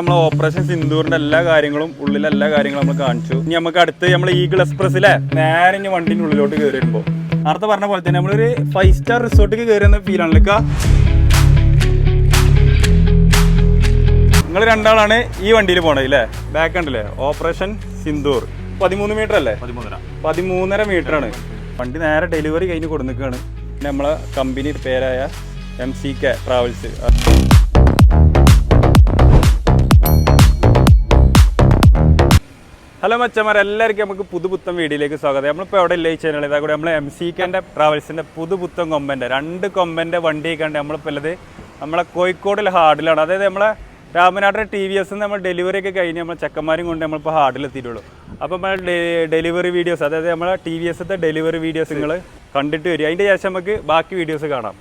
നമ്മൾ ഓപ്പറേഷൻ സിന്ദൂറിന്റെ എല്ലാ കാര്യങ്ങളും ഉള്ളിലെ എല്ലാ കാര്യങ്ങളും നമ്മൾ കാണിച്ചു. ഇനി നമുക്ക് അടുത്ത് നമ്മൾ ഈഗിൾ എക്സ്പ്രസ്സിലെ നേരെ ഇനി വണ്ടിന്റെ ഉള്ളിലോട്ട് കയറി വരുമ്പോൾ നേരത്തെ പറഞ്ഞ പോലെ തന്നെ നമ്മളൊരു 5 സ്റ്റാർ റിസോർട്ടിലേക്ക് കയറുന്ന ഫീൽ ആണല്ലോ. നിങ്ങൾ രണ്ടാളാണ് ഈ വണ്ടിയിൽ പോണത് അല്ലേ? ബാക്ക് ഉണ്ടല്ലേ ഓപ്പറേഷൻ സിന്ദൂർ. 13 മീറ്റർ അല്ലേ? 13.5 മീറ്റർ ആണ്. വണ്ടി നേരെ ഡെലിവറി കഴിഞ്ഞ് കൊടുന്നിക്കാണ്. പിന്നെ നമ്മളെ കമ്പനി പേരായ MCK ട്രാവൽസ്. ഹലോ മച്ചന്മാർ, എല്ലാവർക്കും നമുക്ക് പുതുപുത്തൻ വീഡിയോയിലേക്ക് സ്വാഗതം. നമ്മളിപ്പോൾ എവിടെ ഇല്ല ഈ ചാനൽ ഇതാ കൂടെ നമ്മളെ MCKൻ്റെ ട്രാവൽസിൻ്റെ പുതുപുത്തൻ കൊമ്പൻ്റെ 2 കൊമ്പൻ്റെ വണ്ടി കണ്ട് നമ്മളിപ്പോൾ ഉള്ളത് നമ്മളെ കോഴിക്കോടിലെ ഹാർഡിലാണ്. അതായത് നമ്മളെ രാമനാട്ടിലെ TVS നമ്മൾ ഡെലിവറി ഒക്കെ കഴിഞ്ഞ് നമ്മൾ ചെക്കന്മാരും കൊണ്ട് നമ്മളിപ്പോൾ ഹാർഡിലെത്തിയിട്ടുള്ളൂ. അപ്പോൾ നമ്മൾ ഡെലിവറി വീഡിയോസ്, അതായത് നമ്മളെ TVSത്തെ ഡെലിവറി വീഡിയോസ് നിങ്ങൾ കണ്ടിട്ട് വരും. അതിൻ്റെ ശേഷം നമുക്ക് ബാക്കി വീഡിയോസ് കാണാം.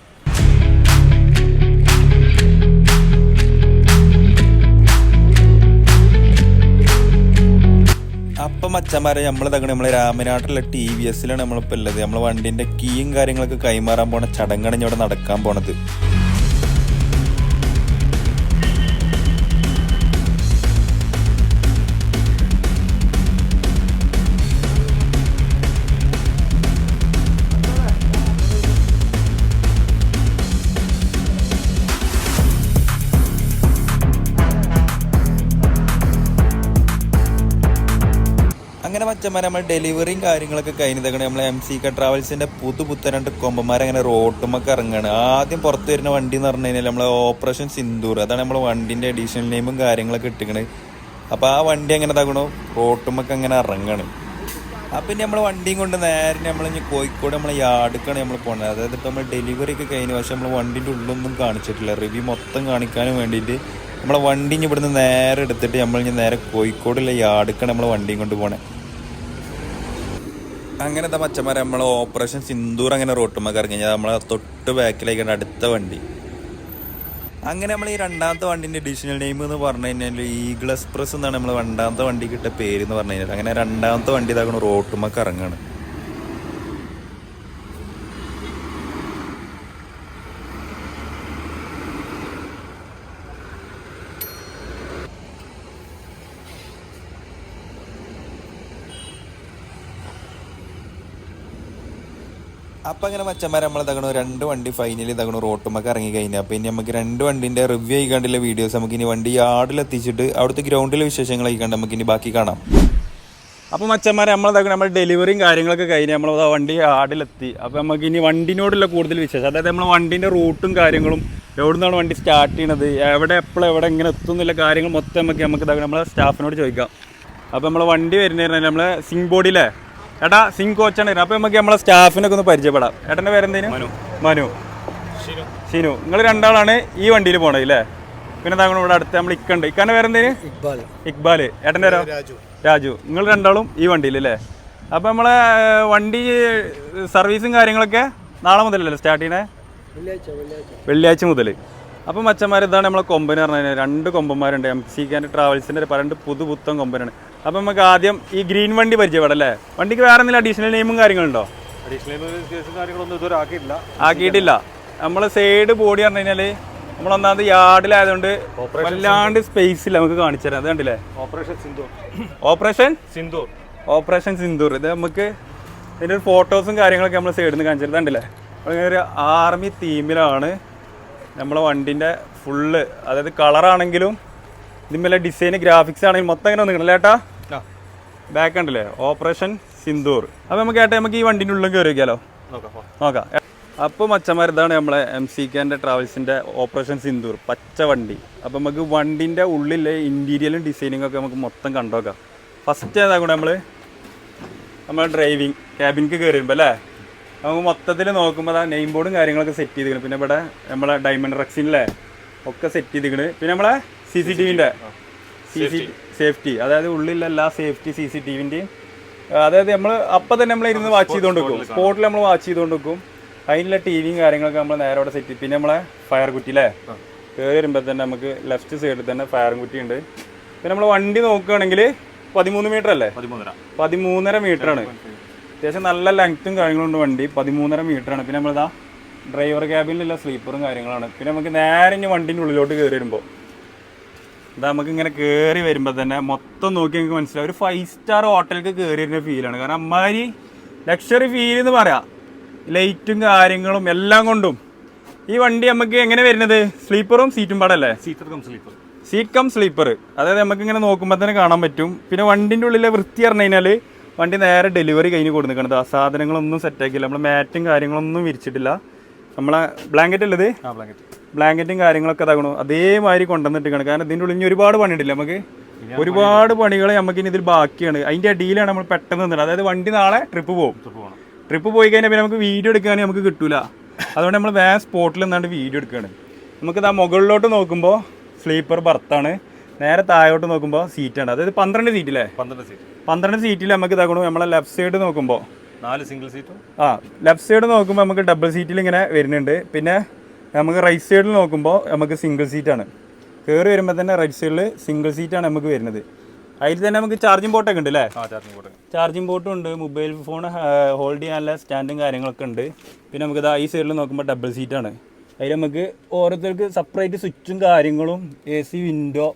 അപ്പം മച്ചന്മാരെ നമ്മളെ രാമനാട്ടിലെ TVSലാണ് നമ്മളിപ്പോൾ ഉള്ളത്. നമ്മൾ വണ്ടിൻ്റെ കീയും കാര്യങ്ങളൊക്കെ കൈമാറാൻ പോണ ചടങ്ങാണ് ഇവിടെ നടക്കാൻ പോണത്. അങ്ങനെ മച്ചന്മാരെ നമ്മൾ ഡെലിവറിയും കാര്യങ്ങളൊക്കെ കഴിഞ്ഞതാണ്. നമ്മളെ MCK ട്രാവൽസിന്റെ പുതുപുത്തൻ 2 കൊമ്പന്മാരങ്ങനെ റോട്ടുമൊക്കെ ഇറങ്ങുകയാണ്. ആദ്യം പുറത്ത് വരുന്ന വണ്ടി എന്ന് പറഞ്ഞു കഴിഞ്ഞാൽ നമ്മളെ ഓപ്പറേഷൻ സിന്ദൂർ. അതാണ് നമ്മൾ വണ്ടിന്റെ അഡീഷണൽ നെയിമും കാര്യങ്ങളൊക്കെ ഇട്ടിക്കണത്. അപ്പോൾ ആ വണ്ടി അങ്ങനെ ഇതാക്കണോ റോട്ടുമൊക്കെ അങ്ങനെ ഇറങ്ങുകയാണ്. അപ്പം ഇനി നമ്മൾ വണ്ടിയും കൊണ്ട് നേരെ നമ്മൾ ഇനി കോഴിക്കോട് നമ്മളെ യാർഡിക്കാണ് നമ്മൾ പോകുന്നത്. അതായത് ഇപ്പോൾ നമ്മൾ ഡെലിവറി ഒക്കെ കഴിഞ്ഞ പക്ഷേ നമ്മൾ വണ്ടിൻ്റെ ഉള്ളൊന്നും കാണിച്ചിട്ടില്ല. റിവ്യൂ മൊത്തം കാണിക്കാനും വേണ്ടിയിട്ട് നമ്മളെ വണ്ടി ഇനി ഇവിടുന്ന് നേരെ എടുത്തിട്ട് നമ്മൾ ഇനി നേരെ കോഴിക്കോടുള്ള യാർഡിക്കാണ് നമ്മൾ വണ്ടിയും കൊണ്ട് പോകണേ. അങ്ങനത്തെ മച്ചന്മാരെ നമ്മൾ ഓപ്പറേഷൻ സിന്ദൂർ അങ്ങനെ റോട്ടുമ്മക്ക് ഇറങ്ങി കഴിഞ്ഞാൽ നമ്മളെ തൊട്ട് ബാക്കിലേക്കാണ് അടുത്ത വണ്ടി. അങ്ങനെ നമ്മൾ ഈ 2ാമത്തെ വണ്ടിൻ്റെ അഡീഷണൽ നെയിം എന്ന് പറഞ്ഞു കഴിഞ്ഞാൽ ഈഗിൾ എക്സ്പ്രസ് എന്നാണ് നമ്മൾ 2ാമത്തെ വണ്ടിക്ക് ഇട്ട പേര് എന്ന് പറഞ്ഞു കഴിഞ്ഞാൽ. അങ്ങനെ 2ാമത്തെ വണ്ടി ഇതാക്കണം റോട്ടുമ്മക്ക് ഇറങ്ങാണ്. അപ്പം അങ്ങനെ മച്ചന്മാരെ നമ്മൾ ഇതാകണം 2 വണ്ടി ഫൈനലി ഇതാകണം റോട്ടുമ്മക്ക് ഇറങ്ങി കഴിഞ്ഞാൽ. അപ്പോൾ ഇനി നമുക്ക് 2 വണ്ടിൻ്റെ റിവ്യൂ ആയിക്കാണ്ടുള്ള വീഡിയോസ് നമുക്ക് ഇനി വണ്ടി യാർഡിലെത്തിച്ചിട്ട് അവിടുത്തെ ഗ്രൗണ്ടിലെ വിശേഷങ്ങൾ ആയിക്കാണ്ട് നമുക്ക് ഇനി ബാക്കി കാണാം. അപ്പോൾ മച്ചന്മാരെ നമ്മൾ ഡെലിവറിയും കാര്യങ്ങളൊക്കെ കഴിഞ്ഞ് നമ്മൾ വണ്ടി യാർഡിലെത്തി. അപ്പോൾ നമുക്ക് ഇനി വണ്ടിനോടുള്ള കൂടുതൽ വിശേഷം, അതായത് നമ്മൾ വണ്ടീൻ്റെ റൂട്ടും കാര്യങ്ങളും എവിടെ നിന്നാണ് വണ്ടി സ്റ്റാർട്ട് ചെയ്യണത്, എവിടെ എവിടെ എങ്ങനെ എത്തുന്നില്ല കാര്യങ്ങൾ മൊത്തം നമുക്ക് ഇതാക്കണം നമ്മളെ സ്റ്റാഫിനോട് ചോദിക്കാം. അപ്പോൾ നമ്മൾ വണ്ടി വരുന്നതിന് നമ്മളെ സിംഗ് ബോഡിയിലെ ഏട്ടാ സിംഗ് കോച്ചാണ്. അപ്പോൾ നമുക്ക് നമ്മളെ സ്റ്റാഫിനൊക്കെ ഒന്ന് പരിചയപ്പെടാം. ഏട്ടൻ്റെ പേരെന്തേനു? മനു. ഷിനു. നിങ്ങൾ രണ്ടാളാണ് ഈ വണ്ടിയിൽ പോണത് അല്ലേ? പിന്നെ താങ്കൾ ഇവിടെ അടുത്ത് നമ്മൾ ഇക്കണ്ട്. ഇക്കാൻ്റെ പേരെന്തേന്? ഇക്ബാൽ. ഏട്ടൻ്റെ പേരോ? രാജു. നിങ്ങൾ രണ്ടാളും ഈ വണ്ടിയിൽ അല്ലേ? അപ്പോൾ നമ്മളെ വണ്ടി സർവീസും കാര്യങ്ങളൊക്കെ നാളെ മുതലല്ലേ സ്റ്റാർട്ട് ചെയ്യണേ? വെള്ളിയാഴ്ച മുതൽ. അപ്പോൾ മച്ചന്മാർ ഇതാണ് നമ്മളെ കൊമ്പന് പറഞ്ഞു കഴിഞ്ഞാൽ 2 കൊമ്പന്മാരുണ്ട്. MCK ട്രാവൽസിൻ്റെ 2 പുതുപുത്തൻ കൊമ്പനാണ്. അപ്പോൾ നമുക്ക് ആദ്യം ഈ ഗ്രീൻ വണ്ടി പരിചയപ്പെടാം അല്ലേ? വണ്ടിക്ക് വേറെ എന്തെങ്കിലും അഡീഷണൽ നെയിമും കാര്യങ്ങളുണ്ടോ? ആക്കിയിട്ടില്ല. നമ്മൾ സൈഡ് ബോഡി പറഞ്ഞു കഴിഞ്ഞാൽ നമ്മളൊന്നാമത് യാർഡിലായതുകൊണ്ട് വല്ലാണ്ട് സ്പേസ് ഇല്ല, നമുക്ക് കാണിച്ചു തരാം. അത് കണ്ടില്ലേ? ഓപ്പറേഷൻ സിന്ദൂർ. ഇത് നമുക്ക് ഇതിൻ്റെ ഒരു ഫോട്ടോസും കാര്യങ്ങളൊക്കെ നമ്മൾ സൈഡിൽ നിന്ന് കാണിച്ചു തരാം. കണ്ടില്ലേ? ഒരു ആർമി തീമിലാണ് നമ്മളെ വണ്ടിൻ്റെ ഫുള്ള്, അതായത് കളറാണെങ്കിലും ഇതിന്മേലെ ഡിസൈൻ ഗ്രാഫിക്സ് ആണെങ്കിലും മൊത്തം അങ്ങനെ ഒന്നും ഏട്ടാ ബാക്ക് ഉണ്ടല്ലേ ഓപ്പറേഷൻ സിന്ദൂർ. അപ്പോൾ നമുക്ക് ഈ വണ്ടിൻ്റെ ഉള്ളിൽ കയറി വയ്ക്കാമല്ലോ, നോക്കാം. അപ്പോൾ മച്ചന്മാർ ഇതാണ് നമ്മളെ MCK ട്രാവൽസിൻ്റെ ഓപ്പറേഷൻ സിന്ദൂർ പച്ച വണ്ടി. അപ്പോൾ നമുക്ക് വണ്ടിൻ്റെ ഉള്ളിലെ ഇൻറ്റീരിയലും ഡിസൈനിങ്ങും ഒക്കെ നമുക്ക് മൊത്തം കണ്ടുനോക്കാം. ഫസ്റ്റ് ഏതാ കൂടെ നമ്മൾ ഡ്രൈവിംഗ് ക്യാബിനിക്ക് കയറി വരുമ്പോൾ അല്ലേ നമുക്ക് മൊത്തത്തിൽ നോക്കുമ്പോൾ അതാ നെയിം ബോർഡും കാര്യങ്ങളൊക്കെ സെറ്റ് ചെയ്തിരിക്കണം. പിന്നെ ഇവിടെ നമ്മളെ ഡയമണ്ട് റെക്സിനിലെ ഒക്കെ സെറ്റ് ചെയ്തിരിക്കണ്. പിന്നെ നമ്മളെ CCTVൻ്റെ സേഫ്റ്റി, അതായത് ഉള്ളിലുള്ള എല്ലാ സേഫ്റ്റി CCTVൻ്റെയും, അതായത് നമ്മൾ അപ്പം തന്നെ നമ്മൾ ഇരുന്ന് വാച്ച് ചെയ്തുകൊണ്ട് വെക്കും, സ്പോട്ടിൽ നമ്മൾ വാച്ച് ചെയ്തുകൊണ്ട് വെക്കും. അതിനുള്ള TVയും കാര്യങ്ങളൊക്കെ നമ്മൾ നേരെ അവിടെ സെറ്റ്. പിന്നെ നമ്മളെ ഫയർ കുറ്റി അല്ലേ കയറി വരുമ്പോൾ തന്നെ നമുക്ക് ലെഫ്റ്റ് സൈഡിൽ തന്നെ ഫയറും കുറ്റി ഉണ്ട്. പിന്നെ നമ്മൾ വണ്ടി നോക്കുകയാണെങ്കിൽ 13 മീറ്റർ അല്ലേ? 13.5 മീറ്ററാണ്. അത്യാവശ്യം നല്ല ലെങ്ത്തും കാര്യങ്ങളുണ്ട് വണ്ടി. 13.5 മീറ്ററാണ്. പിന്നെ നമ്മളിതാ ഡ്രൈവർ ക്യാബിനിലുള്ള സ്ലീപ്പറും കാര്യങ്ങളാണ്. പിന്നെ നമുക്ക് നേരെ ഇനി വണ്ടിൻ്റെ ഉള്ളിലോട്ട് കയറി വരുമ്പോൾ അത് നമുക്ക് ഇങ്ങനെ കയറി വരുമ്പോൾ തന്നെ മൊത്തം നോക്കി നമുക്ക് മനസ്സിലാവും ഒരു 5 സ്റ്റാർ ഹോട്ടലിലേക്ക് കയറി വരുന്ന ഫീലാണ്. കാരണം അമ്മാതിരി ലക്ഷറി ഫീൽ എന്ന് പറയാം, ലൈറ്റും കാര്യങ്ങളും എല്ലാം കൊണ്ടും. ഈ വണ്ടി നമുക്ക് എങ്ങനെ വരുന്നത്, സ്ലീപ്പറും സീറ്റും പാടല്ലേ? Seat come sleeper. അതായത് നമുക്ക് ഇങ്ങനെ നോക്കുമ്പോൾ തന്നെ കാണാൻ പറ്റും. പിന്നെ വണ്ടിൻ്റെ ഉള്ളിലെ വൃത്തി പറഞ്ഞു കഴിഞ്ഞാൽ വണ്ടി നേരെ ഡെലിവറി കഴിഞ്ഞ് കൊടുക്കുന്നത്. ആ സാധനങ്ങളൊന്നും സെറ്റാക്കിയില്ല, നമ്മൾ മാറ്റും കാര്യങ്ങളൊന്നും വിരിച്ചിട്ടില്ല. നമ്മളെ ബ്ലാങ്കറ്റ് ഉള്ളത്, ബ്ലാങ്കറ്റും കാര്യങ്ങളൊക്കെ ഇതാകണം അതേമാതിരി കൊണ്ടുവന്നിട്ടാണ്. കാരണം ഇതിൻ്റെ ഉള്ളിൽ ഇനി ഒരുപാട് പണിയുണ്ടല്ലോ, നമുക്ക് ഒരുപാട് പണികൾ നമുക്ക് ഇനി ഇതിൽ ബാക്കിയാണ്. അതിൻ്റെ അടിയിലാണ് നമ്മൾ പെട്ടെന്ന് നിന്നത്. അതായത് വണ്ടി നാളെ ട്രിപ്പ് പോയി കഴിഞ്ഞാൽ പിന്നെ നമുക്ക് വീഡിയോ എടുക്കാനും നമുക്ക് കിട്ടൂല. അതുകൊണ്ട് നമ്മൾ വേറെ സ്പോട്ടിൽ നിന്നാണ്ട് വീഡിയോ എടുക്കുകയാണ്. നമുക്കിത് ആ മുകളിലോട്ട് നോക്കുമ്പോൾ സ്ലീപ്പർ ബർത്താണ്, നേരെ താഴോട്ട് നോക്കുമ്പോൾ സീറ്റാണ്. അതായത് 12 സീറ്റില്ലേ? 12 സീറ്റിൽ നമുക്ക് ഇതാകണം. നമ്മളെ ലെഫ്റ്റ് സൈഡ് നോക്കുമ്പോൾ 4 സിംഗിൾ സീറ്റും, ലെഫ്റ്റ് സൈഡ് നോക്കുമ്പോൾ നമുക്ക് ഡബിൾ സീറ്റിൽ ഇങ്ങനെ വരുന്നുണ്ട്. പിന്നെ നമുക്ക് റൈറ്റ് സൈഡിൽ നോക്കുമ്പോൾ നമുക്ക് സിംഗിൾ സീറ്റാണ്. കയറി വരുമ്പോൾ തന്നെ റൈറ്റ് സൈഡിൽ സിംഗിൾ സീറ്റാണ് നമുക്ക് വരുന്നത്. അതിൽ തന്നെ നമുക്ക് ചാർജിങ് പോർട്ടൊക്കെ ഉണ്ട് അല്ലേ? ചാർജിങ് പോർട്ടും ഉണ്ട്, മൊബൈൽ ഫോൺ ഹോൾഡ് ചെയ്യാനുള്ള സ്റ്റാൻഡും കാര്യങ്ങളൊക്കെ ഉണ്ട്. പിന്നെ നമുക്ക് ഈ സൈഡിൽ നോക്കുമ്പോൾ ഡബിൾ സീറ്റാണ്. അതിൽ നമുക്ക് ഓരോരുത്തർക്ക് സെപ്പറേറ്റ് സ്വിച്ചും കാര്യങ്ങളും, AC വിൻഡോ,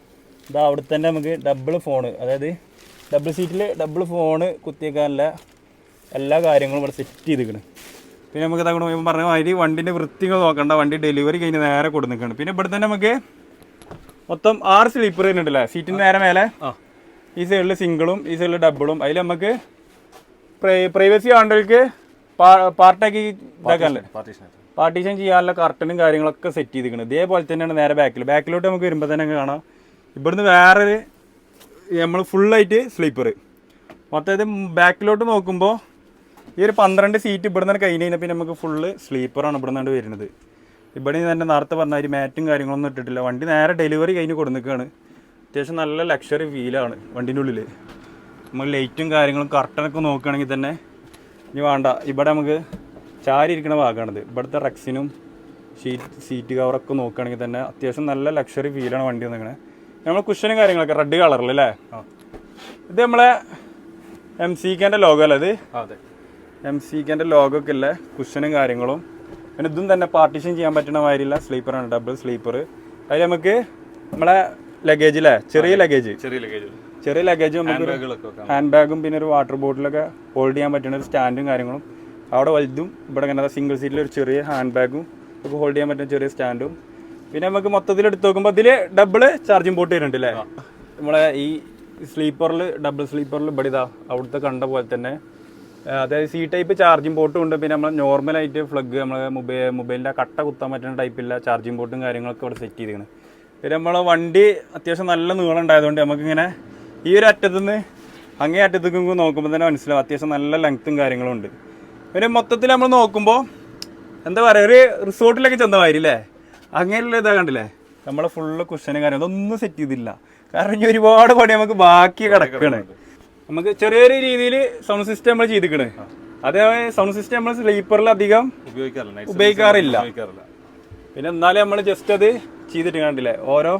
അവിടെ തന്നെ നമുക്ക് ഡബിൾ ഫോണ്, അതായത് ഡബിൾ സീറ്റിൽ ഡബിൾ ഫോണ് കുത്തിയേക്കാനുള്ള എല്ലാ കാര്യങ്ങളും ഇവിടെ സെറ്റ് ചെയ്തിരിക്കണം. പിന്നെ നമുക്ക് തങ്ങോട്ട് പറഞ്ഞ മാതിരി വണ്ടിൻ്റെ വൃത്തികൾ നോക്കണ്ട, വണ്ടി ഡെലിവറി കഴിഞ്ഞ് നേരെ കൊടുത്തിരിക്കുകയാണ്. പിന്നെ ഇവിടെ തന്നെ നമുക്ക് മൊത്തം 6 സ്ലീപ്പർ വരുന്നുണ്ടല്ലേ സീറ്റിന് നേരെ മേലെ. ഈ സൈഡിൽ സിംഗിളും ഈ സൈഡിൽ ഡബിളും. അതിൽ നമുക്ക് പ്രൈവസി ആണ്ടവർക്ക് പാർട്ടാക്കി ഇതാക്കാനല്ലേ, പാർട്ടീഷൻ ചെയ്യാനുള്ള കർട്ടനും കാര്യങ്ങളൊക്കെ സെറ്റ് ചെയ്തിരിക്കുന്നത്. ഇതേപോലെ തന്നെയാണ് നേരെ ബാക്കിലോട്ട് നമുക്ക് വരുമ്പോൾ തന്നെ കാണാം. ഇവിടുന്ന് വേറൊരു നമ്മൾ ഫുള്ളായിട്ട് സ്ലീപ്പർ. മൊത്തം ബാക്കിലോട്ട് നോക്കുമ്പോൾ ഈ ഒരു 12 സീറ്റ് ഇവിടെ നിന്ന് കഴിഞ്ഞ് കഴിഞ്ഞാൽ പിന്നെ നമുക്ക് ഫുള്ള് സ്ലീപ്പറാണ് ഇവിടെ നിന്നാണ് വരുന്നത്. ഇവിടെ തന്നെ നേരത്തെ പറഞ്ഞ ഒരു മാറ്റും കാര്യങ്ങളൊന്നും ഇട്ടിട്ടില്ല. വണ്ടി നേരെ ഡെലിവറി കഴിഞ്ഞ് കൊടുന്നിരിക്കുകയാണ്. അത്യാവശ്യം നല്ല ലക്ഷറി ഫീലാണ് വണ്ടീൻ്റെ ഉള്ളിൽ. നമ്മൾ ലൈറ്റും കാര്യങ്ങളും കർട്ടനൊക്കെ നോക്കുകയാണെങ്കിൽ തന്നെ ഇനി വേണ്ട, ഇവിടെ നമുക്ക് ചാരി ഇരിക്കുന്ന ഭാഗമാണിത്. ഇവിടുത്തെ റെക്സിനും സീറ്റ് കവറൊക്കെ നോക്കുകയാണെങ്കിൽ തന്നെ അത്യാവശ്യം നല്ല ലക്ഷറി ഫീലാണ് വണ്ടി വന്നിരിക്കുന്നത്. നമ്മൾ കുഷനും കാര്യങ്ങളൊക്കെ റെഡ് കളറിൽ അല്ലേ? ഇത് നമ്മളെ MCKൻ്റെ ലോഗോ അല്ലേ? ഇത് MCKൻ്റെ ലോഗോ ഒക്കെ ഇല്ലേ കുഷനും കാര്യങ്ങളും. പിന്നെ ഇതും തന്നെ പാർട്ടീഷൻ ചെയ്യാൻ പറ്റുന്ന മാതിരിയുള്ള സ്ലീപ്പറാണ്, ഡബിൾ സ്ലീപ്പർ. അതിൽ നമുക്ക് നമ്മളെ ലഗേജില്ലേ, ചെറിയ ലഗേജ് നമുക്ക് ഹാൻഡ് ബാഗും പിന്നെ ഒരു വാട്ടർ ബോട്ടിലൊക്കെ ഹോൾഡ് ചെയ്യാൻ പറ്റുന്ന ഒരു സ്റ്റാൻഡും കാര്യങ്ങളും അവിടെ വലുതും. ഇവിടെ ഇങ്ങനെ സിംഗിൾ സീറ്റിൽ ഒരു ചെറിയ ഹാൻഡ് ബാഗും നമുക്ക് ഹോൾഡ് ചെയ്യാൻ പറ്റുന്ന ചെറിയ സ്റ്റാൻഡും. പിന്നെ നമുക്ക് മൊത്തത്തിൽ എടുത്ത് നോക്കുമ്പോൾ ഇതിൽ ഡബിൾ ചാർജിങ് പോർട്ട് വരുന്നുണ്ട് അല്ലേ? നമ്മളെ ഈ സ്ലീപ്പറിൽ ഡബിൾ സ്ലീപ്പറിൽ ഇവിടെ ഇതാ അവിടുത്തെ കണ്ട പോലെ തന്നെ, അതായത് C ടൈപ്പ് ചാർജിങ് പോർട്ടും ഉണ്ട്. പിന്നെ നമ്മൾ നോർമലായിട്ട് പ്ലഗ് നമ്മൾ മൊബൈലിൻ്റെ കട്ട കുത്താൻ പറ്റുന്ന ടൈപ്പില്ല ചാർജിങ് പോർട്ടും കാര്യങ്ങളൊക്കെ ഇവിടെ സെറ്റ് ചെയ്തിരിക്കുന്നത്. പിന്നെ നമ്മളെ വണ്ടി അത്യാവശ്യം നല്ല നീളം ഉണ്ടായതുകൊണ്ട് നമുക്കിങ്ങനെ ഈ ഒരു അറ്റത്തുനിന്ന് അങ്ങേ അറ്റത്തേക്ക് നോക്കുമ്പോൾ തന്നെ മനസ്സിലാവും അത്യാവശ്യം നല്ല ലെങ്ത്തും കാര്യങ്ങളും ഉണ്ട്. പിന്നെ മൊത്തത്തിൽ നമ്മൾ നോക്കുമ്പോൾ എന്താ പറയുക, ഒരു റിസോർട്ടിലൊക്കെ ചെന്ന മാതിരില്ലേ, അങ്ങനെയുള്ള ഇതാ കണ്ടില്ലേ? നമ്മളെ ഫുള്ള് കുഷനും കാര്യം അതൊന്നും സെറ്റ് ചെയ്തില്ല. കാരണം ഇനി ഒരുപാട് പണി നമുക്ക് ബാക്കി കിടക്കുകയാണ്. നമുക്ക് ചെറിയൊരു രീതിയിൽ സൗണ്ട് സിസ്റ്റം നമ്മൾ ചെയ്തിരിക്കണ്. അതേ സൗണ്ട് സിസ്റ്റം നമ്മൾ സ്ലീപ്പറിൽ അധികം ഉപയോഗിക്കാറില്ല. പിന്നെ എന്നാലും നമ്മൾ ജസ്റ്റ് അത് ചെയ്തിട്ട് കണ്ടില്ലേ, ഓരോ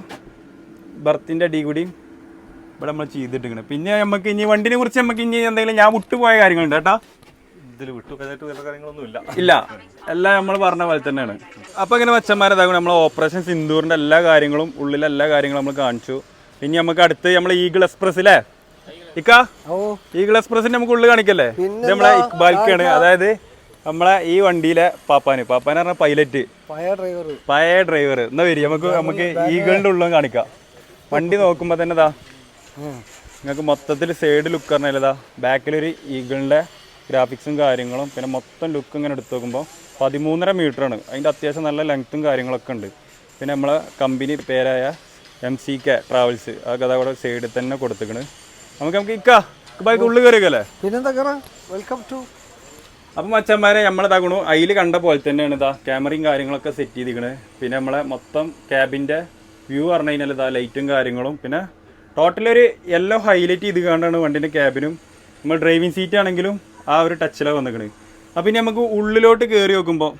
ബർത്തിൻ്റെ അടി കൂടി ഇവിടെ നമ്മൾ ചെയ്തിട്ടിരിക്കണം. പിന്നെ നമുക്ക് ഇനി വണ്ടിനെ കുറിച്ച് നമുക്ക് ഇനി എന്തെങ്കിലും ഞാൻ വിട്ടുപോയ കാര്യങ്ങളുണ്ട് കേട്ടോ? ഇല്ല, എല്ലാം നമ്മൾ പറഞ്ഞ പോലെ തന്നെയാണ്. അപ്പോൾ ഇങ്ങനെ വച്ചന്മാരതാകും നമ്മൾ ഓപ്പറേഷൻ സിന്ദൂറിൻ്റെ എല്ലാ കാര്യങ്ങളും ഉള്ളിലെ എല്ലാ കാര്യങ്ങളും നമ്മൾ കാണിച്ചു. ഇനി നമുക്ക് അടുത്ത് നമ്മൾ ഈഗിൾ എക്സ്പ്രസ്സിലെ ഈഗിൾ എക്സ്പ്രസിന്റെ നമുക്ക് ഉള്ളിൽ കാണിക്കല്ലേ? ഇത് നമ്മളെ ഇക്ബാൽക്കാണ്, അതായത് നമ്മളെ ഈ വണ്ടിയിലെ പാപ്പാന് പറഞ്ഞ പൈലറ്റ്, പഴയ ഡ്രൈവർ. എന്നാ വരി നമുക്ക് ഈഗിളിന്റെ ഉള്ളിൽ കാണിക്കാം. വണ്ടി നോക്കുമ്പോ തന്നെ ഇതാ നിങ്ങൾക്ക് മൊത്തത്തിൽ സൈഡ് ലുക്ക് പറഞ്ഞാൽ ബാക്കിലൊരു ഈഗിളിന്റെ ഗ്രാഫിക്സും കാര്യങ്ങളും. പിന്നെ മൊത്തം ലുക്ക് ഇങ്ങനെ എടുത്ത് നോക്കുമ്പോൾ 13.5 മീറ്ററാണ്. അതിൻ്റെ അത്യാവശ്യം നല്ല ലെങ്ത്തും കാര്യങ്ങളൊക്കെ ഉണ്ട്. പിന്നെ നമ്മളെ കമ്പനി പേരായ MCK ട്രാവൽസ് ആ കഥ അവിടെ സൈഡിൽ തന്നെ കൊടുത്തിക്കണ്. നമുക്ക് ഇക്കാക്ക് ഉള്ളിൽ കയറിയല്ലേ? Welcome to. അപ്പം മച്ചന്മാരെ നമ്മളിതാകണു അതിൽ കണ്ട പോലെ തന്നെയാണ് ഇതാ ക്യാമറയും കാര്യങ്ങളൊക്കെ സെറ്റ് ചെയ്തിരിക്കണ്. പിന്നെ നമ്മളെ മൊത്തം ക്യാബിൻ്റെ വ്യൂ പറഞ്ഞു കഴിഞ്ഞാൽ ഇതാ ലൈറ്റും കാര്യങ്ങളും. പിന്നെ ടോട്ടലൊരു യെല്ലോ ഹൈലൈറ്റ് ചെയ്ത് കണ്ടാണ് വണ്ടിൻ്റെ ക്യാബിനും. നമ്മൾ ഡ്രൈവിംഗ് സീറ്റ് ആണെങ്കിലും ആ ഒരു ടച്ചിലാണ് വന്നിക്കണ്. അപ്പം ഇനി നമുക്ക് ഉള്ളിലോട്ട് കയറി നോക്കുമ്പോൾ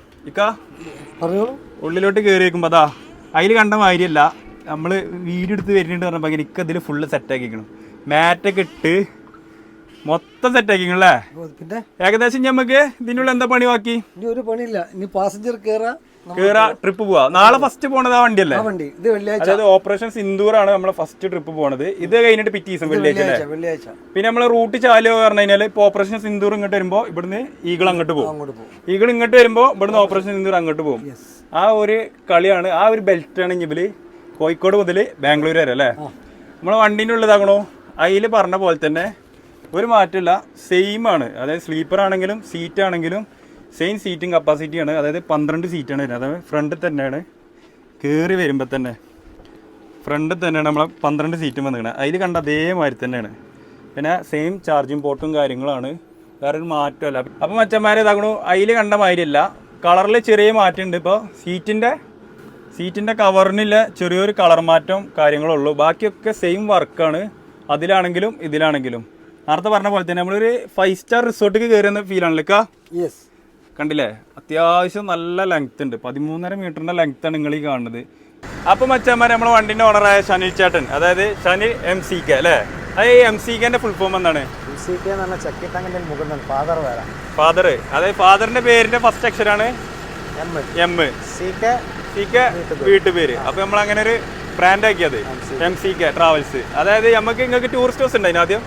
ഉള്ളിലോട്ട് കയറി നോക്കുമ്പോൾ അതാ അതിൽ കണ്ട മാതിരിയല്ല, നമ്മൾ വീഡിയോ എടുത്ത് വരുന്നുണ്ട് പറഞ്ഞപ്പോൾ ഇങ്ങനെ ഇതിൽ ഫുള്ള് സെറ്റാക്കിക്കണം. മാറ്റൊക്കെ ഇട്ട് മൊത്തം സെറ്റാക്കിക്കണല്ലേ? പിന്നെ ഏകദേശം നമുക്ക് ഇതിനുള്ള എന്താ പണി ബാക്കി? ഇനി ഒരു പണിയില്ല. ഇനി പാസഞ്ചർ കയറാ, കേറാ ട്രിപ്പ് പോവാ. നാളെ ഫസ്റ്റ് പോണത് ആ വണ്ടിയല്ലേ? വണ്ടി ഇത് വെള്ളിയാഴ്ച, അതായത് ഓപ്പറേഷൻ സിന്ദൂർ ആണ് നമ്മളെ ഫസ്റ്റ് ട്രിപ്പ് പോണത്. ഇത് കഴിഞ്ഞിട്ട് പിറ്റേ ദിവസം വെള്ളിയാഴ്ച. വെള്ളിയാഴ്ച പിന്നെ നമ്മളെ റൂട്ട് ചാലുക പറഞ്ഞു കഴിഞ്ഞാൽ ഇപ്പൊ ഓപ്പറേഷൻ സിന്ദൂർ ഇങ്ങോട്ട് വരുമ്പോ ഇവിടുന്ന് ഈഗിൾ അങ്ങോട്ട് പോകും. ഈഗിൾ ഇങ്ങോട്ട് വരുമ്പോ ഇവിടുന്ന് ഓപ്പറേഷൻ സിന്ദൂർ അങ്ങോട്ട് പോകും. ആ ഒരു കളിയാണ്, ആ ഒരു ബെൽറ്റാണ് ഇവര് കോഴിക്കോട് മുതൽ ബാംഗ്ലൂർ വരെ അല്ലേ. നമ്മളെ വണ്ടീൻ്റെ ഉള്ളതാകണോ അതിൽ പറഞ്ഞ പോലെ തന്നെ ഒരു മാറ്റമില്ല, സെയിം ആണ്. അതായത് സ്ലീപ്പർ ആണെങ്കിലും സീറ്റ് ആണെങ്കിലും സെയിം സീറ്റിംഗ് കപ്പാസിറ്റിയാണ്. അതായത് 12 സീറ്റാണ് വരുന്നത്. അതായത് ഫ്രണ്ടിൽ തന്നെയാണ് കയറി വരുമ്പോൾ തന്നെ ഫ്രണ്ടിൽ തന്നെയാണ് നമ്മളെ 12 സീറ്റും വന്നിരിക്കുന്നത്. അതിൽ കണ്ട അതേമാതിരി തന്നെയാണ്. പിന്നെ സെയിം ചാർജിങ് പോർട്ടും കാര്യങ്ങളാണ്, വേറെ ഒരു മാറ്റമല്ല. അപ്പം മച്ചന്മാരെ ഇതാകണു അതിൽ കണ്ട മാതിരിയല്ല, കളറിൽ ചെറിയ മാറ്റമുണ്ട്. ഇപ്പോൾ സീറ്റിൻ്റെ കവറിനില്ല ചെറിയൊരു കളർ മാറ്റം കാര്യങ്ങളുള്ളൂ. ബാക്കിയൊക്കെ സെയിം വർക്കാണ്, അതിലാണെങ്കിലും ഇതിലാണെങ്കിലും. നേരത്തെ പറഞ്ഞ പോലെ തന്നെ നമ്മളൊരു 5 സ്റ്റാർ റിസോർട്ടിലേക്ക് കയറുന്ന ഫീലാണല്ലോ. യെസ്, കണ്ടില്ലേ, അത്യാവശ്യം നല്ല ലെങ്ത് ഉണ്ട്. 13.5 മീറ്ററിൻ്റെ ലെങ്ത്താണ് നിങ്ങൾ ഈ കാണുന്നത്. അപ്പം മച്ചാന്മാരെ നമ്മളെ വണ്ടിൻ്റെ ഓണറായ ഷനിൽ ചേട്ടൻ, അതായത് ഷനിൽ MCK അല്ലേ? അത് ഈ MCKൻ്റെ ഫുൾ ഫോം എന്താണ്? ഫാദർ, അതായത് ഫാദറിന്റെ പേരിന്റെ ഫസ്റ്റ് അക്ഷരാണ് M, CK വീട്ടുപേര്. അപ്പൊ നമ്മൾ അങ്ങനെ ഒരു ബ്രാൻഡ് ആക്കിയത് MCK ട്രാവൽസ്. അതായത് നമുക്ക് നിങ്ങൾക്ക് ടൂറിസ്റ്റ് ബസ് ഉണ്ടായിരുന്നു ആദ്യം?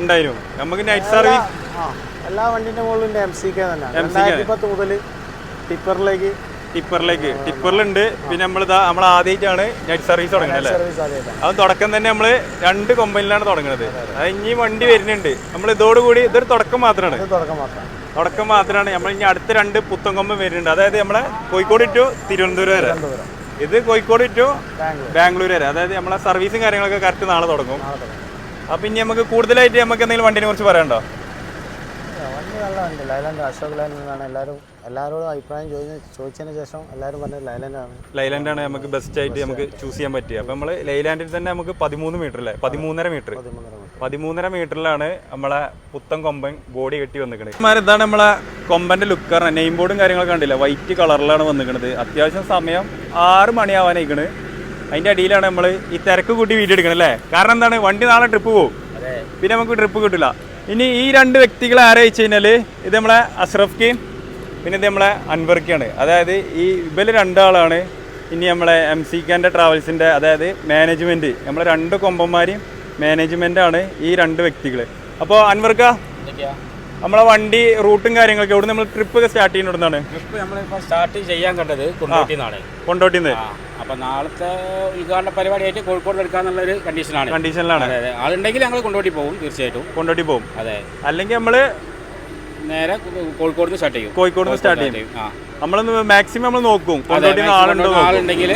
ഉണ്ടായിരുന്നു. നമുക്ക് നൈറ്റ് സർവീസ് എല്ലാ വണ്ടിന്റെ മുകളിലും MCK തന്നെയാണ്. 2010 മുതൽ ടിപ്പറിലുണ്ട്. പിന്നെ നമ്മൾ ആദ്യമായിട്ടാണ് നൈറ്റ് സർവീസ് തുടങ്ങുന്നത് അല്ലേ? അത് തുടക്കം തന്നെ നമ്മൾ 2 കമ്പനിയിലാണ് തുടങ്ങുന്നത്. അത് ഇനി വണ്ടി വരുന്നുണ്ട്. നമ്മൾ ഇതോടുകൂടി ഇതൊരു തുടക്കം മാത്രമാണ്. നമ്മൾ ഇനി അടുത്ത 2 പുത്തൻ കൊമ്പം വരുന്നുണ്ട്. അതായത് നമ്മളെ കോഴിക്കോട് ടു തിരുവനന്തപുരം വരെ, ഇത് കോഴിക്കോട് ടു ബാംഗ്ലൂർ വരെ. അതായത് നമ്മളെ സർവീസും കാര്യങ്ങളൊക്കെ കറക്റ്റ് നാളെ തുടങ്ങും. അപ്പൊ ഇനി നമുക്ക് കൂടുതലായിട്ട് നമുക്ക് എന്തെങ്കിലും വണ്ടിനെ കുറിച്ച് പറയാനുണ്ടോ? വണ്ടി നല്ല വണ്ടി, ലൈലാൻഡ്, അശോക് ലൈലാൻഡ് എന്നാണ് എല്ലാവരോടും അഭിപ്രായം ചോദിച്ചതിന് ശേഷം എല്ലാവരും പറഞ്ഞത് ലൈലാൻഡാണ് നമുക്ക് ബെസ്റ്റ് ആയിട്ട് നമുക്ക് ചൂസ് ചെയ്യാൻ പറ്റുക. അപ്പം നമ്മൾ ലൈലാൻഡിൽ തന്നെ നമുക്ക് 13 മീറ്റർ അല്ലേ, 13.5 മീറ്ററിലാണ് നമ്മളെ പുത്തൻ കൊമ്പൻ ബോഡി കെട്ടി വന്നിരിക്കുന്നത്. ഇതാണ് നമ്മളെ കൊമ്പന്റെ ലുക്ക്. നെയിം ബോർഡും കാര്യങ്ങളൊക്കെ കണ്ടില്ല, വൈറ്റ് കളറിലാണ് വന്നിരിക്കുന്നത്. അത്യാവശ്യം സമയം 6 മണിയാവാനായിക്കണ്. അതിന്റെ അടിയിലാണ് നമ്മൾ ഈ തിരക്ക് കൂട്ടി വീഡിയോ എടുക്കണം അല്ലേ? കാരണം എന്താണ്, വണ്ടി നാളെ ട്രിപ്പ് പോകും, പിന്നെ നമുക്ക് ട്രിപ്പ് കിട്ടില്ല. ഇനി ഈ 2 വ്യക്തികളെ ആരെ വെച്ച് കഴിഞ്ഞാൽ ഇത് നമ്മളെ അഷ്റഫ്ക്കയും പിന്നെ ഇത് നമ്മളെ അൻവർക്കാണ്. അതായത് ഈ ഇവര് 2 ആളാണ് ഇനി നമ്മളെ MCKൻ്റെ ട്രാവൽസിൻ്റെ, അതായത് മാനേജ്മെൻറ്റ്, നമ്മളെ 2 കൊമ്പന്മാരെയും മാനേജ്മെൻറ്റാണ് ഈ 2 വ്യക്തികൾ. അപ്പോൾ അൻവർക്ക, നമ്മളെ വണ്ടി റൂട്ടും കാര്യങ്ങളൊക്കെ ഇവിടെ നമ്മൾ ട്രിപ്പ് ഒക്കെ സ്റ്റാർട്ട് ചെയ്യുന്നതാണ്. ട്രിപ്പ് നമ്മളിപ്പോൾ സ്റ്റാർട്ട് ചെയ്യാൻ കണ്ടത് കൊണ്ടോട്ടിന്ന്. അപ്പോൾ നാളത്തെ ഉദ്ഘാടന പരിപാടിയായിട്ട് കോഴിക്കോട് എടുക്കാന്നുള്ളൊരു കണ്ടീഷനിലാണ്. അതെ, അതുണ്ടെങ്കിൽ ഞങ്ങൾ കൊണ്ടോട്ടി പോകും. അതെ, അല്ലെങ്കിൽ നമ്മൾ നേരെ കോഴിക്കോട് സ്റ്റാർട്ട് ചെയ്യും. നമ്മളൊന്ന് മാക്സിമം നമ്മൾ നോക്കും കൊണ്ടോട്ടിന്ന് ആളുണ്ടെങ്കിൽ.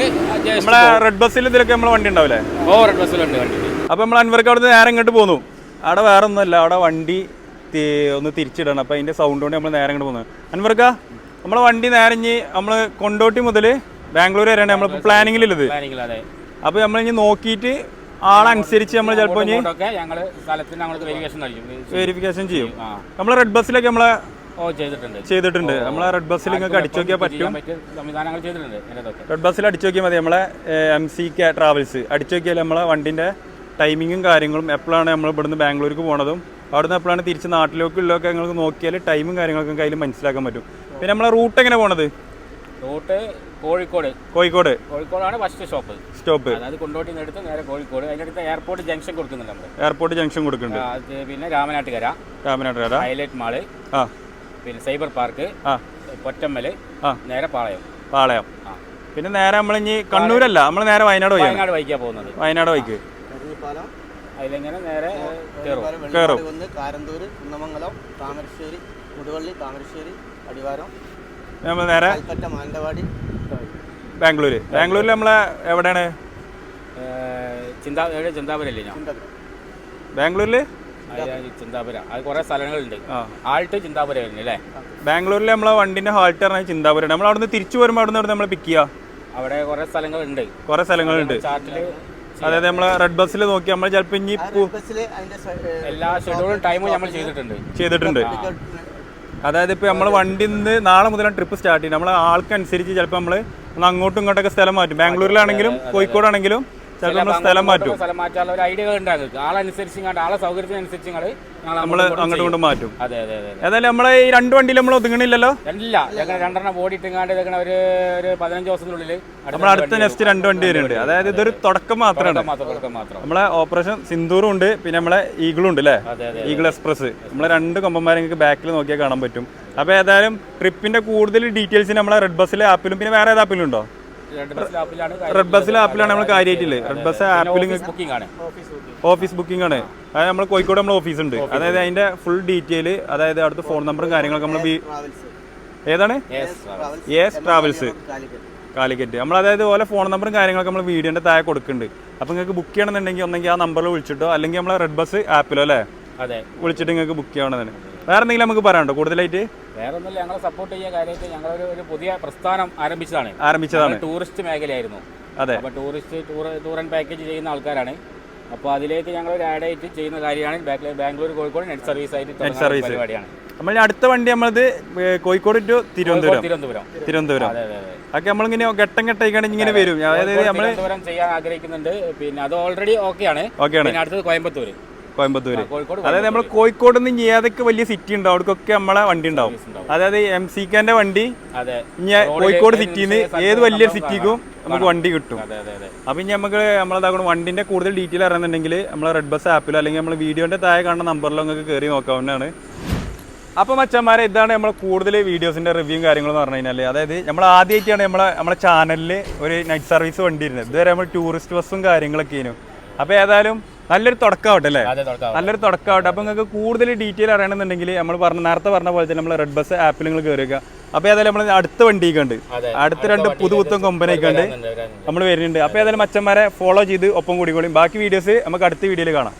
നമ്മളെ റെഡ് ബസ്സിൽ ഇതിലൊക്കെ നമ്മളെ വണ്ടി ഉണ്ടാവില്ലേ? റെഡ് ബസ്സിലുണ്ട് വണ്ടി. അപ്പോൾ നമ്മൾ അൻവർക്ക് അവിടെ നേരെ ഇങ്ങോട്ട് പോന്നു. അവിടെ വേറെ ഒന്നുമല്ല, അവിടെ വണ്ടി ഒന്ന് തിരിച്ചിടണം. അപ്പോൾ അതിൻ്റെ സൗണ്ട് കൊണ്ട് നമ്മൾ നേരെ ഇങ്ങോട്ട് പോകുന്നത്. അൻവർക്ക, നമ്മളെ വണ്ടി നേരെ ഇനി നമ്മൾ കൊണ്ടോട്ടി മുതൽ ബാംഗ്ലൂർ വരെയാണ് നമ്മളിപ്പോൾ പ്ലാനിങ്ങിലുള്ളത്. അപ്പോൾ നമ്മൾ ഇനി നോക്കിയിട്ട് ആളനുസരിച്ച് നമ്മൾ ചിലപ്പോൾ ഇനി വെരിഫിക്കേഷൻ ചെയ്യും. നമ്മൾ റെഡ് ബസ്സിലൊക്കെ നമ്മളെ ചെയ്തിട്ടുണ്ട്. നമ്മളെ റെഡ് ബസ്സിൽ നിങ്ങൾക്ക് അടിച്ചു നോക്കിയാൽ പറ്റും. റെഡ് ബസ്സിൽ അടിച്ചു നോക്കിയാൽ മതി. നമ്മളെ MCK ട്രാവൽസ് അടിച്ചു നോക്കിയാൽ നമ്മളെ വണ്ടിൻ്റെ ടൈമിങ്ങും കാര്യങ്ങളും എപ്പോഴാണ് നമ്മൾ ഇവിടുന്ന് ബാംഗ്ലൂർക്ക് പോണതും അവിടുന്ന് എപ്പോഴാണ് തിരിച്ച് നാട്ടിലേക്കുള്ളതൊക്കെ നിങ്ങൾക്ക് നോക്കിയാൽ ടൈമും കാര്യങ്ങളൊക്കെ കയ്യിൽ മനസ്സിലാക്കാൻ പറ്റും. പിന്നെ നമ്മളെ റൂട്ട് എങ്ങനെ പോണത്? റൂട്ട് കോഴിക്കോടാണ് ഫസ്റ്റ് സ്റ്റോപ്പ്. അതായത് കൊണ്ടോട്ടിന്ന് എടുത്ത് നേരെ കോഴിക്കോട്, അതിനടുത്ത് എയർപോർട്ട് ജംഗ്ഷൻ കൊടുക്കുന്നുണ്ട്. പിന്നെ രാമനാട്ടുകര, ഹൈലൈറ്റ് മാള്, പിന്നെ സൈബർ പാർക്ക്, പൊറ്റമ്മല്, നേരെ പാളയം. പിന്നെ നേരെ നമ്മൾ ഇനി കണ്ണൂരല്ല, നമ്മൾ നേരെ വയനാട് ബൈക്കാണ് പോകുന്നത്. വയനാട് ബൈക്ക് അതിലെങ്ങനെ നേരെ കയറും. കാരന്തൂര്, കുന്നമംഗലം, താമരശ്ശേരി, മുതുവള്ളി, താമരശ്ശേരി, അടിവാരം, നമ്മൾ നേരെ മാനന്തവാടി, ബാംഗ്ലൂരിൽ നമ്മളെ എവിടെയാണ്? ചിന്താപുരല്ലേ? ബാംഗ്ലൂരിൽ ചിന്താപുര, അത് കുറെ സ്ഥലങ്ങളുണ്ട്. ആൾട്ട് ചിന്താപുര അല്ലേ? ബാംഗ്ലൂരിൽ നമ്മളെ വണ്ടിന്റെ ഹാൾട്ട് പറഞ്ഞാൽ ചിന്താപുരം. നമ്മൾ അവിടുന്ന് തിരിച്ചു വരുമ്പോൾ അവിടുന്ന് നമ്മൾ പിക്ക് ചെയ്യാം. അവിടെ കുറെ സ്ഥലങ്ങളുണ്ട്. അതായത് നമ്മളെ റെഡ് ബസ്സിൽ നോക്കി നമ്മൾ ചിലപ്പോൾ ഇനി എല്ലാ ഷെഡ്യൂളും ടൈമും നമ്മൾ ചെയ്തിട്ടുണ്ട്. അതായത് ഇപ്പോൾ നമ്മൾ വണ്ടി നിന്ന് നാളെ മുതലാണ് ട്രിപ്പ് സ്റ്റാർട്ട് ചെയ്യുന്നത്. നമ്മളെ ആൾക്കനുസരിച്ച് ചിലപ്പോൾ നമ്മൾ അങ്ങോട്ടും ഇങ്ങോട്ടൊക്കെ സ്ഥലം മാറ്റും. ബാംഗ്ലൂരിലാണെങ്കിലും കോഴിക്കോടാണെങ്കിലും ചിലപ്പോൾ നമ്മൾ സ്ഥലം മാറ്റും. സ്ഥലം മാറ്റാനുള്ള ഒരു ഐഡിയകൾ ഉണ്ടാകും. ആളനുസരിച്ച് ആളെ സൗകര്യത്തിനനുസരിച്ച് നമ്മൾ അങ്ങോട്ടും ഇങ്ങോട്ടും മാറ്റും. അതെ അതെ അതെ. ഏതായാലും നമ്മളെ ഈ 2 വണ്ടിയിൽ നമ്മൾ ഒതുങ്ങണില്ലല്ലോ. ഇല്ല, ഞങ്ങൾ 2 ഓടിയിട്ടാണ്ട് ഒരു 15 ദിവസത്തിനുള്ളിൽ നമ്മൾ അടുത്ത നെക്സ്റ്റ് 2 വണ്ടി വരുന്നുണ്ട്. അതായത് ഇതൊരു തുടക്കം മാത്രമാണ്. നമ്മളെ ഓപ്പറേഷൻ സിന്ദൂറും ഉണ്ട്, പിന്നെ നമ്മളെ ഈഗിളും ഉണ്ട് അല്ലേ, ഈഗിൾ എക്സ്പ്രസ്. നമ്മളെ 2 കൊമ്പന്മാരെ നിങ്ങൾക്ക് ബാക്കിൽ നോക്കിയാൽ കാണാൻ പറ്റും. അപ്പോൾ ഏതായാലും ട്രിപ്പിന്റെ കൂടുതൽ ഡീറ്റെയിൽസ് നമ്മളെ റെഡ് ബസ്സിലെ ആപ്പിലും പിന്നെ വേറെ ഏത് ആപ്പിലും ഉണ്ടോ? റെഡ് ബസ്സിലെ ആപ്പിലാണ് നമ്മൾ കാര്യമായിട്ടില്ലേ. റെഡ് ബസ് ആപ്പിൽ ഓഫീസ് ബുക്കിംഗ് ആണ്. അതായത് നമ്മൾ കോഴിക്കോട് നമ്മൾ ഓഫീസ് ഉണ്ട്. അതായത് അതിന്റെ ഫുൾ ഡീറ്റെയിൽ, അതായത് അടുത്ത ഫോൺ നമ്പറും കാര്യങ്ങളൊക്കെ നമ്മൾ ഏതാണ് യെസ് ട്രാവൽസ് കാലിക്കറ്റ്. നമ്മൾ അതായത് പോലെ ഫോൺ നമ്പറും കാര്യങ്ങളൊക്കെ നമ്മൾ വീഡിയോന്റെ താഴെ കൊടുക്കുന്നുണ്ട്. അപ്പോൾ നിങ്ങൾക്ക് ബുക്ക് ചെയ്യണമെന്നുണ്ടെങ്കിൽ ഒന്നെങ്കിൽ ആ നമ്പറിൽ വിളിച്ചിട്ടോ അല്ലെങ്കിൽ നമ്മളെ റെഡ് ബസ് ആപ്പിലോ അല്ലേ വിളിച്ചിട്ട് നിങ്ങൾക്ക് ബുക്ക് ചെയ്യണമെന്നാണ്. വേറെ എന്തെങ്കിലും നമുക്ക് പറയാനുണ്ടോ കൂടുതലായിട്ട്? വേറെ ഒന്നുമില്ല, ഞങ്ങളെ സപ്പോർട്ട് ചെയ്യാൻ കാര്യമായിട്ട് ഞങ്ങളൊരു പുതിയ പ്രസ്ഥാനം ആരംഭിച്ചതാണ്. ടൂറിസ്റ്റ് മേഖലയായിരുന്നു. അതെ, അപ്പോൾ ടൂർ ആൻഡ് പാക്കേജ് ചെയ്യുന്ന ആൾക്കാരാണ്. അപ്പോൾ അതിലേക്ക് ഞങ്ങൾ ഒരു ആഡ് ആയിട്ട് ചെയ്യുന്ന കാര്യമാണ് ബാംഗ്ലൂർ കോഴിക്കോട് നെറ്റ് സർവീസ് ആയിട്ട് പരിപാടിയാണ്. നമ്മൾ അടുത്ത വണ്ടി നമ്മളത് കോഴിക്കോട് ടു തിരുവനന്തപുരം ഒക്കെ നമ്മളിങ്ങനെ ഘട്ടം ഘട്ടമായിക്കാണ് ഇങ്ങനെ വരും. അതായത് നമ്മൾ ചെയ്യാൻ ആഗ്രഹിക്കുന്നുണ്ട്. പിന്നെ അത് ഓൾറെഡി ഓക്കെയാണ്. പിന്നെ അടുത്തത് കോയമ്പത്തൂർ. അതായത് നമ്മൾ കോഴിക്കോട് നിന്ന് ഏതൊക്കെ വലിയ സിറ്റി ഉണ്ടാവും അവിടേക്കൊക്കെ നമ്മളെ വണ്ടി ഉണ്ടാവും. അതായത് MCKന്റെ വണ്ടി കോഴിക്കോട് സിറ്റിന്ന് ഏത് വലിയ സിറ്റിക്കും നമുക്ക് വണ്ടി കിട്ടും. അപ്പൊ ഇനി നമുക്ക് നമ്മളതാക്കണം വണ്ടിന്റെ കൂടുതൽ ഡീറ്റെയിൽ അറിയുന്നുണ്ടെങ്കിൽ നമ്മളെ റെഡ് ബസ് ആപ്പിലോ അല്ലെങ്കിൽ നമ്മൾ വീഡിയോന്റെ താഴെ കാണുന്ന നമ്പറിലോ നിങ്ങൾക്ക് കയറി നോക്കാവുന്നതാണ്. അപ്പോൾ മച്ചന്മാരെ, ഇതാണ് നമ്മൾ കൂടുതൽ വീഡിയോസിന്റെ റിവ്യൂ കാര്യങ്ങളെന്ന് പറഞ്ഞു കഴിഞ്ഞാൽ, അതായത് നമ്മൾ ആദ്യമായിട്ടാണ് നമ്മളെ ചാനലിൽ ഒരു നൈറ്റ് സർവീസ് വണ്ടി ഇരുന്നത്. ഇതുവരെ നമ്മൾ ടൂറിസ്റ്റ് ബസ്സും കാര്യങ്ങളൊക്കെ ആയിരുന്നു. അപ്പോൾ ഏതായാലും നല്ലൊരു തുടക്കമാവട്ടെ അല്ലേ, നല്ലൊരു തുടക്കമാവട്ടെ. അപ്പോൾ നിങ്ങൾക്ക് കൂടുതൽ ഡീറ്റെയിൽ അറിയണമെന്നുണ്ടെങ്കിൽ നമ്മൾ നേരത്തെ പറഞ്ഞ പോലെ തന്നെ നമ്മൾ റെഡ് ബസ് ആപ്പിൽ നിങ്ങൾ കയറുക. അപ്പോൾ ഏതായാലും നമ്മൾ അടുത്ത വണ്ടിയൊക്കെ ഉണ്ട്, അടുത്ത 2 പുതുപുത്തൻ കൊമ്പനൊക്കെ ഉണ്ട് നമ്മൾ വരുന്നുണ്ട്. അപ്പോൾ ഏതായാലും മച്ചന്മാരെ ഫോളോ ചെയ്ത് ഒപ്പം കൂടിക്കോളും. ബാക്കി വീഡിയോസ് നമുക്ക് അടുത്ത വീഡിയോയിൽ കാണാം.